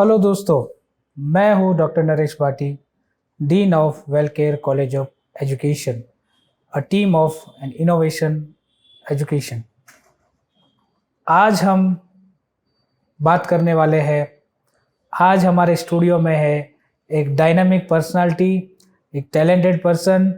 Hello दोस्तों, मैं हूं doctor Naresh Bhati, dean of Wellcare college of education, a team of an innovation education. आज हम बात करने वाले हैं। आज हमारे स्टूडियो में है एक डायनामिक पर्सनालिटी, एक talented person,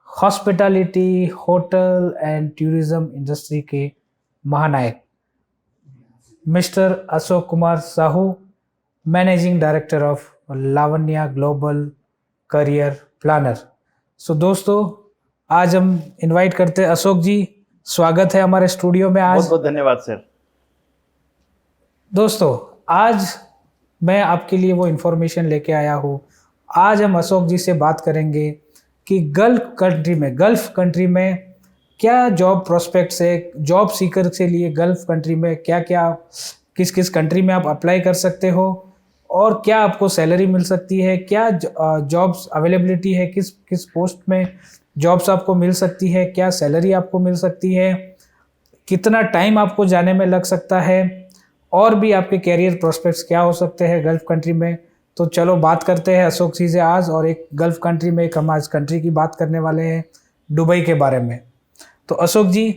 hospitality, hotel and tourism industry के महानायक mister Ashok Kumar Sahu, managing director of Lavanya global career planner. So दोस्तों, आज हम इनवाइट करते हैं अशोक जी। स्वागत है हमारे स्टूडियो में आज। बहुत बहुत धन्यवाद सर। दोस्तों, आज मैं आपके लिए वो इन्फॉर्मेशन लेके आया हूँ। आज हम अशोक जी से बात करेंगे कि गल्फ कंट्री में क्या जॉब प्रोस्पेक्ट्स है, जॉब सीकर के लिए गल्फ कंट्री में क्या क्या, किस किस कंट्री में आप अप्लाई कर सकते हो और क्या आपको सैलरी मिल सकती है, क्या जॉब्स अवेलेबिलिटी है, किस किस पोस्ट में जॉब्स आपको मिल सकती है, क्या सैलरी आपको मिल सकती है, कितना टाइम आपको जाने में लग सकता है और भी आपके कैरियर प्रोस्पेक्ट्स क्या हो सकते हैं गल्फ कंट्री में। तो चलो बात करते हैं अशोक जी से आज। और एक गल्फ कंट्री में, एक हम आज कंट्री की बात करने वाले हैं, दुबई के बारे में। तो Ashok ji,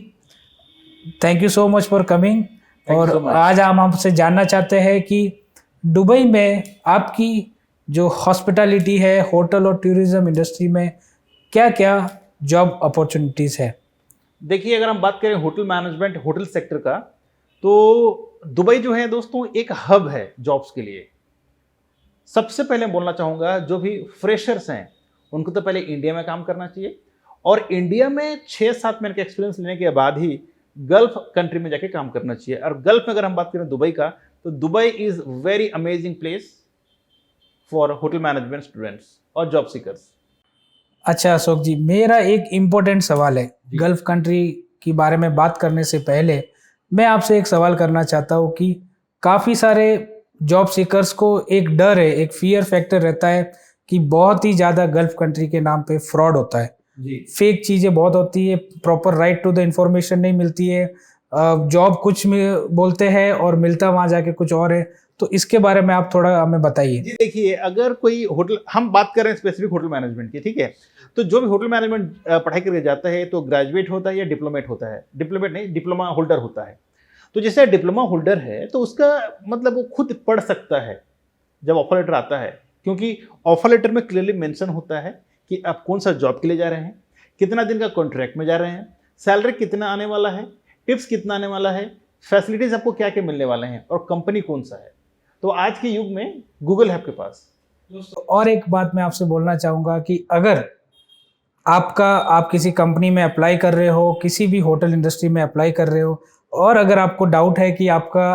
thank you so much for coming. और आज हम आपसे जानना चाहते हैं कि दुबई में आपकी जो हॉस्पिटैलिटी है, होटल और टूरिज्म इंडस्ट्री में क्या क्या जॉब अपॉर्चुनिटीज़ है। देखिए, अगर हम बात करें होटल मैनेजमेंट, होटल सेक्टर का, तो दुबई जो है दोस्तों एक हब है जॉब्स के लिए। सबसे पहले बोलना चाहूँगा, जो भी फ्रेशर्स हैं उनको तो पहले इंडिया में काम करना चाहिए और इंडिया में 6-7 महीने का एक्सपीरियंस लेने के बाद ही गल्फ कंट्री में जाके काम करना चाहिए। और गल्फ में अगर हम बात करें दुबई का, तो Dubai is very amazing place for hotel management students और जॉब सीकर्स। अच्छा अशोक जी, मेरा एक इम्पोर्टेंट सवाल है। गल्फ कंट्री के बारे में बात करने से पहले मैं आपसे एक सवाल करना चाहता हूँ कि काफ़ी सारे जॉब सीकर्स को एक डर है, एक फियर फैक्टर रहता है कि बहुत ही ज़्यादा गल्फ कंट्री के नाम पे फ्रॉड होता है, फेक चीज़ें बहुत होती है, proper right to the information नहीं मिलती है, जॉब कुछ में बोलते हैं और मिलता वहाँ जाके कुछ और है। तो इसके बारे में आप थोड़ा हमें बताइए। जी देखिए, अगर कोई होटल, हम बात कर रहे हैं स्पेसिफिक होटल मैनेजमेंट की, ठीक है, तो जो भी होटल मैनेजमेंट पढ़ाई करके जाता है तो ग्रेजुएट होता है या डिप्लोमेट होता है, डिप्लोमेट नहीं, डिप्लोमा होल्डर होता है। तो जैसे डिप्लोमा होल्डर है तो उसका मतलब वो खुद पढ़ सकता है जब ऑफर लेटर आता है, क्योंकि ऑफर लेटर में क्लियरली मेंशन होता है कि आप कौन सा जॉब के लिए जा रहे हैं, कितना दिन का कॉन्ट्रैक्ट में जा रहे हैं, सैलरी कितना आने वाला है, टिप्स कितना आने वाला है, फैसिलिटीज आपको क्या क्या मिलने वाले हैं और कंपनी कौन सा है। तो आज के युग में गूगल है आपके पास। दोस्तों, और एक बात मैं आपसे बोलना चाहूँगा कि अगर आप किसी कंपनी में अप्लाई कर रहे हो, किसी भी होटल इंडस्ट्री में अप्लाई कर रहे हो, और अगर आपको डाउट है कि आपका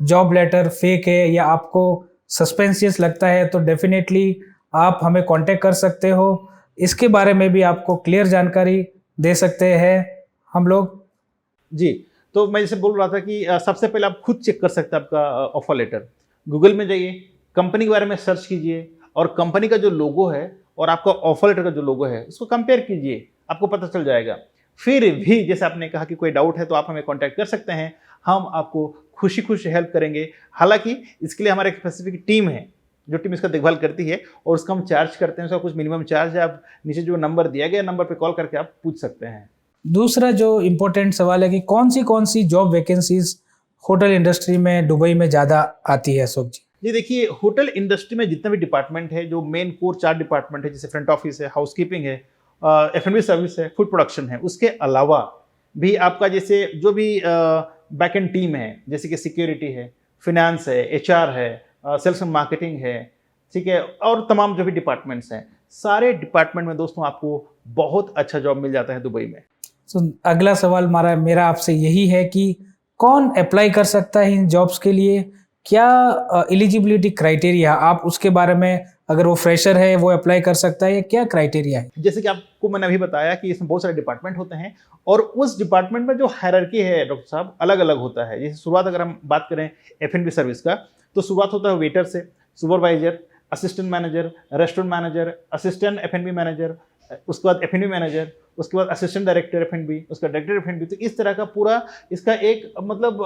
जॉब लेटर फेक है या आपको सस्पेंशियस लगता है, तो डेफिनेटली आप हमें कांटेक्ट कर सकते हो। इसके बारे में भी आपको क्लियर जानकारी दे सकते हैं हम लोग। जी, तो मैं जैसे बोल रहा था कि सबसे पहले आप खुद चेक कर सकते हैं आपका ऑफर लेटर। गूगल में जाइए, कंपनी के बारे में सर्च कीजिए और कंपनी का जो लोगो है और आपका ऑफर लेटर का जो लोगो है उसको कंपेयर कीजिए, आपको पता चल जाएगा। फिर भी जैसे आपने कहा कि कोई डाउट है तो आप हमें कांटेक्ट कर सकते हैं, हम आपको खुशी खुशी हेल्प करेंगे। हालांकि इसके लिए हमारे एक स्पेसिफिक टीम है जो टीम इसका देखभाल करती है और उसका हम चार्ज करते हैं, उसका कुछ मिनिमम चार्ज है। आप नीचे जो नंबर दिया गया नंबर पर कॉल करके आप पूछ सकते हैं। दूसरा जो इम्पोर्टेंट सवाल है कि कौन सी जॉब वैकेंसीज होटल इंडस्ट्री में दुबई में ज़्यादा आती है अशोक जी। जी देखिए, होटल इंडस्ट्री में जितने भी डिपार्टमेंट है, जो मेन कोर 4 डिपार्टमेंट है, जैसे फ्रंट ऑफिस है, हाउसकीपिंग है, F&B सर्विस है, फूड प्रोडक्शन है, उसके अलावा भी आपका जैसे जो भी बैक एंड टीम है, जैसे कि सिक्योरिटी है, फिनेंस है, HR है, सेल्स एंड मार्केटिंग है, ठीक है, और तमाम जो भी डिपार्टमेंट्स हैं, सारे डिपार्टमेंट में दोस्तों आपको बहुत अच्छा जॉब मिल जाता है दुबई में। तो अगला सवाल मेरा आपसे यही है कि कौन अप्लाई कर सकता है इन जॉब्स के लिए, क्या एलिजिबिलिटी क्राइटेरिया, आप उसके बारे में, अगर वो फ्रेशर है वो अप्लाई कर सकता है या क्या क्राइटेरिया है। जैसे कि आपको मैंने अभी बताया कि इसमें बहुत सारे डिपार्टमेंट होते हैं और उस डिपार्टमेंट में जो हायरार्की है डॉक्टर साहब अलग अलग होता है। जैसे शुरुआत अगर हम बात करें F&B सर्विस का, तो शुरुआत होता है वेटर से, supervisor, assistant manager, restaurant manager, assistant F&B manager, उसके बाद F&B मैनेजर, उसके बाद असिस्टेंट डायरेक्टर F&B, उसका डायरेक्टर F&B। तो इस तरह का पूरा इसका एक मतलब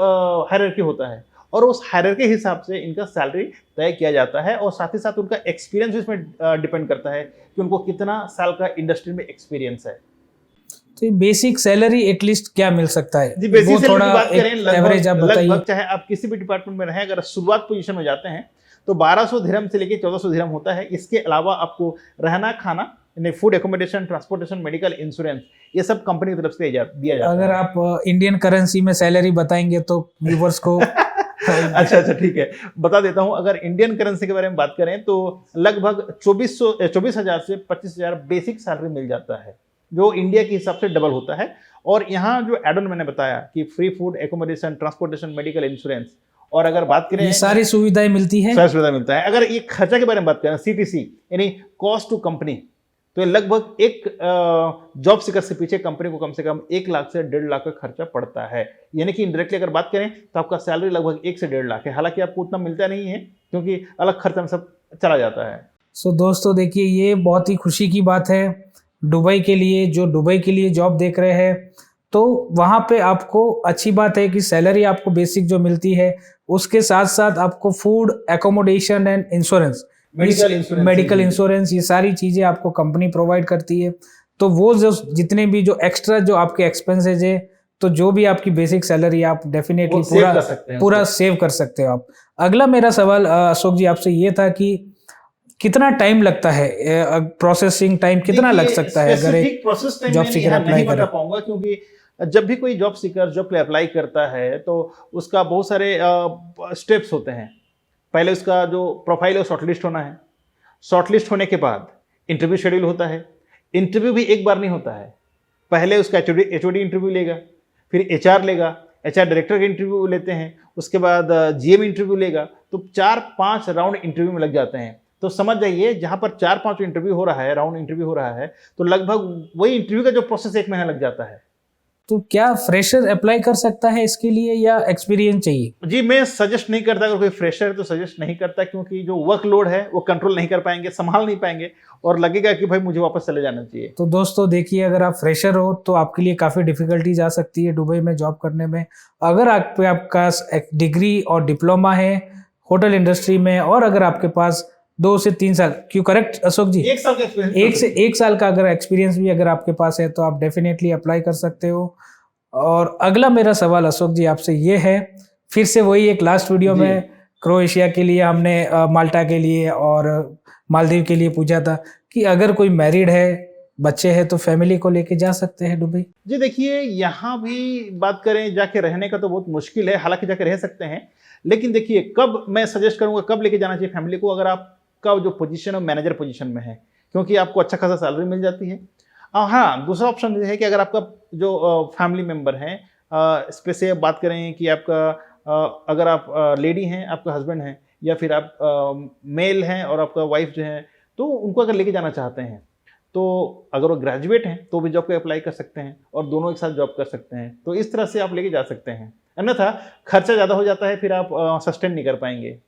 हायरार्की होता है और उस हायरार्की के हिसाब से इनका सैलरी तय किया जाता है, और साथ ही साथ उनका एक्सपीरियंस भी इसमें डिपेंड करता है कि उनको कितना साल का इंडस्ट्री में एक्सपीरियंस है। तो बेसिक सैलरी एटलीस्ट क्या मिल सकता है? जी, बेसिक सैलरी की बात करें एवरेज आप बताइए। लगभग चाहे आप किसी भी डिपार्टमेंट में रहें, अगर शुरुआत पोजीशन में जाते हैं तो 1200 दिरहम से लेकर 1400 दिरहम होता है। इसके अलावा आपको रहना खाना, food accommodation, transportation, medical insurance, ये सब कंपनी की तरफ से दिया जाता है। अगर आप इंडियन करेंसी में सैलरी बताएंगे तो व्यूवर्स को अच्छा ठीक है, बता देता हूं। अगर इंडियन करेंसी के बारे में बात करें तो लगभग 24,000 से 25,000 बेसिक सैलरी मिल जाता है, जो इंडिया के हिसाब से डबल होता है। और यहाँ जो एड ऑन मैंने बताया कि free food, accommodation, transportation, medical insurance, और अगर बात करें ये सारी सुविधाएं मिलती है, सारी सुविधा मिलता है। अगर ये खर्चा के बारे में बात करें, CTC यानी कॉस्ट टू कंपनी, तो लगभग एक जॉब सीकर से पीछे कंपनी को कम से कम 1 लाख से 1.5 लाख का खर्चा पड़ता है। यानी कि इनडायरेक्टली अगर बात करें तो आपका सैलरी लगभग 1 से 1.5 लाख है। हालांकि आपको उतना मिलता नहीं है क्योंकि अलग खर्चा में सब चला जाता है। सो दोस्तों देखिए, ये बहुत ही खुशी की बात है दुबई के लिए, जो दुबई के लिए जॉब देख रहे हैं। तो वहाँ पे आपको अच्छी बात है कि सैलरी आपको बेसिक जो मिलती है, उसके साथ साथ आपको food, accommodation and insurance, medical insurance, ये सारी चीज़ें आपको कंपनी प्रोवाइड करती है। तो वो जो जितने भी जो एक्स्ट्रा जो आपके एक्सपेंसेज है, तो जो भी आपकी बेसिक सैलरी आप डेफिनेटली पूरा सेव कर सकते हो आप। अगला मेरा सवाल अशोक जी आपसे ये था कि कितना टाइम लगता है, प्रोसेसिंग टाइम कितना लग सकता है अगर एक जॉब सीकर अप्लाई कर पाऊंगा, क्योंकि जब भी कोई जॉब सीकर जॉब के लिए अप्लाई करता है तो उसका बहुत सारे स्टेप्स होते हैं। पहले उसका जो प्रोफाइल है शॉर्टलिस्ट होना है। शॉर्टलिस्ट होने के बाद इंटरव्यू शेड्यूल होता है। इंटरव्यू भी एक बार नहीं होता है, पहले उसका HOD इंटरव्यू लेगा, फिर HR लेगा, HR डायरेक्टर का इंटरव्यू लेते हैं, उसके बाद GM इंटरव्यू लेगा। तो 4-5 राउंड इंटरव्यू में लग जाते हैं। तो समझ जाइए, जहाँ पर 4-5 इंटरव्यू हो रहा है, राउंड इंटरव्यू हो रहा है, तो लगभग वही इंटरव्यू का जो प्रोसेस 1 महीना लग जाता है। तो क्या फ्रेशर अप्लाई कर सकता है इसके लिए या एक्सपीरियंस चाहिए? जी, मैं सजेस्ट नहीं करता। अगर कोई फ्रेशर है तो सजेस्ट नहीं करता, क्योंकि जो वर्कलोड है वो कंट्रोल नहीं कर पाएंगे, संभाल नहीं पाएंगे, और लगेगा कि भाई मुझे वापस चले जाना चाहिए। तो दोस्तों देखिए, अगर आप फ्रेशर हो तो आपके लिए काफ़ी डिफिकल्टीज आ सकती है दुबई में जॉब करने में। अगर आपका डिग्री और डिप्लोमा है होटल इंडस्ट्री में, और अगर आपके पास 2 से 3 साल, क्यों करेक्ट अशोक जी? 1 साल का एक्सपीरियंस, 1 साल का अगर एक्सपीरियंस भी अगर आपके पास है तो आप डेफिनेटली अप्लाई कर सकते हो। और अगला मेरा सवाल अशोक जी आपसे ये है, फिर से वही एक लास्ट वीडियो में क्रोएशिया के लिए हमने माल्टा के लिए और मालदीव के लिए पूछा था कि अगर कोई मैरिड है, बच्चे हैं, तो फैमिली को लेके जा सकते हैं दुबई? जी देखिए, यहाँ भी बात करें जाके रहने का तो बहुत मुश्किल है। हालांकि जाके रह सकते हैं, लेकिन देखिए कब मैं सजेस्ट करूंगा कब लेके जाना चाहिए फैमिली को, अगर आपका जो पोजीशन है मैनेजर पोजीशन में है, क्योंकि आपको अच्छा खासा सैलरी मिल जाती है। हाँ, दूसरा ऑप्शन ये है कि अगर आपका जो फैमिली मेम्बर हैं, स्पेशली बात करें कि आपका अगर आप लेडी हैं, आपका हस्बैंड हैं, या फिर आप मेल हैं और आपका वाइफ जो है, तो उनको अगर लेके जाना चाहते हैं, तो अगर वो ग्रेजुएट हैं तो भी जॉब पे अप्लाई कर सकते हैं और दोनों एक साथ जॉब कर सकते हैं। तो इस तरह से आप लेके जा सकते हैं, अन्यथा खर्चा ज़्यादा हो जाता है, फिर आप सस्टेन नहीं कर पाएंगे।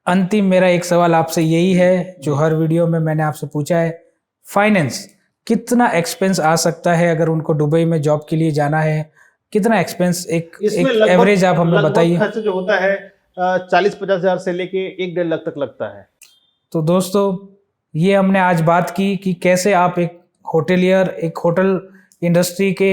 अंतिम मेरा एक सवाल आपसे यही है जो हर वीडियो में मैंने आपसे पूछा है, फाइनेंस कितना एक्सपेंस आ सकता है अगर उनको दुबई में जॉब के लिए जाना है? कितना एक्सपेंस एक एवरेज आप हमें बताइए। खर्च जो होता है 40-50 हज़ार से लेके 1-1.5 लाख तक लगता है। तो दोस्तों ये हमने आज बात की कि कैसे आप एक होटलियर, एक होटल इंडस्ट्री के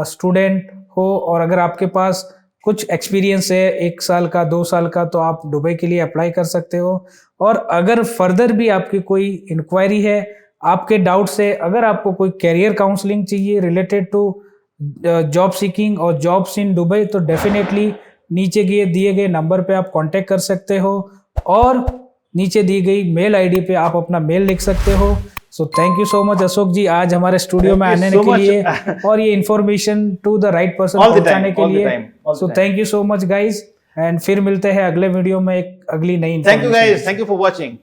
स्टूडेंट हो, और अगर आपके पास कुछ एक्सपीरियंस है 1 साल का, 2 साल का, तो आप दुबई के लिए अप्लाई कर सकते हो। और अगर फर्दर भी आपकी कोई इंक्वायरी है, आपके डाउट से, अगर आपको कोई कैरियर काउंसलिंग चाहिए रिलेटेड टू जॉब सीकिंग और जॉब्स इन दुबई, तो डेफिनेटली नीचे दिए गए नंबर पे आप कांटेक्ट कर सकते हो, और नीचे दी गई मेल आईडी पे आप अपना मेल लिख सकते हो। So thank you so much Ashok ji आज हमारे स्टूडियो में आने के लिए और ये information to the right person पहुंचाने के लिए। So thank you so much guys, and फिर मिलते हैं अगले वीडियो में एक अगली नई। Thank you guys, thank you for watching.